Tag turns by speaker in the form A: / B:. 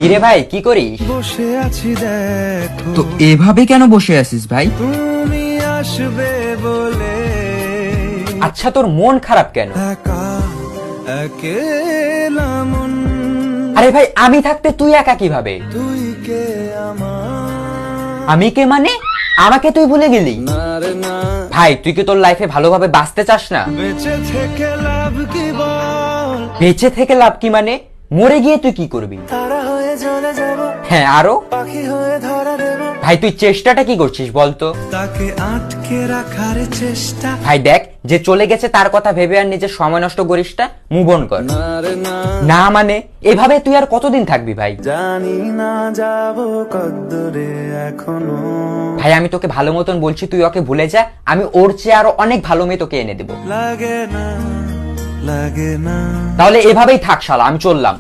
A: কিরে ভাই কি করিস?
B: বসে আছি দেখো,
C: তো এভাবে কেন বসে আছিস ভাই?
B: তুমি আসবে বলে
A: আচ্ছা তোর মন খারাপ কেন?
B: একা একেলা মন,
A: আরে ভাই আমি থাকতে তুই একা কিভাবে?
B: তুই কে আমার
A: আমি কে মানে? আমাকে তুই ভুলে গেলি?
B: না রে না,
A: ভাই তুই কি তোর লাইফে ভালোভাবে বাঁচতে চাস না?
B: বেঁচে থেকে লাভ কি বল,
A: বেঁচে থেকে লাভ কি মানে? মরে গিয়ে তুই কি করবি?
B: তারা হয়ে জ্বলে যাব,
A: হ্যাঁ আরো?
B: পাখি হয়ে ধরা দেব,
A: ভাই তুই চেষ্টাটা কি করছিস বলতো?
B: তাকে আটকে রাখার চেষ্টা,
A: ভাই দেখ যে চলে গেছে তার কথা ভেবে আর নিজের সময় নষ্ট করিস না, মুভ অন কর।
B: না রে না,
A: না মানে এভাবে তুই আর কতদিন থাকবি ভাই?
B: জানি না যাব কদ্দূরে এখনো,
A: ভাই আমি তোকে ভালো মতন বলছি তুই ওকে ভুলে যা, আমি ওর চেয়ে আরো অনেক ভালো মেয়ে তোকে এনে দেবো।
B: লাগে না লাগে না।
A: তাহলে এভাবেই থাক শালা, আমি চললাম।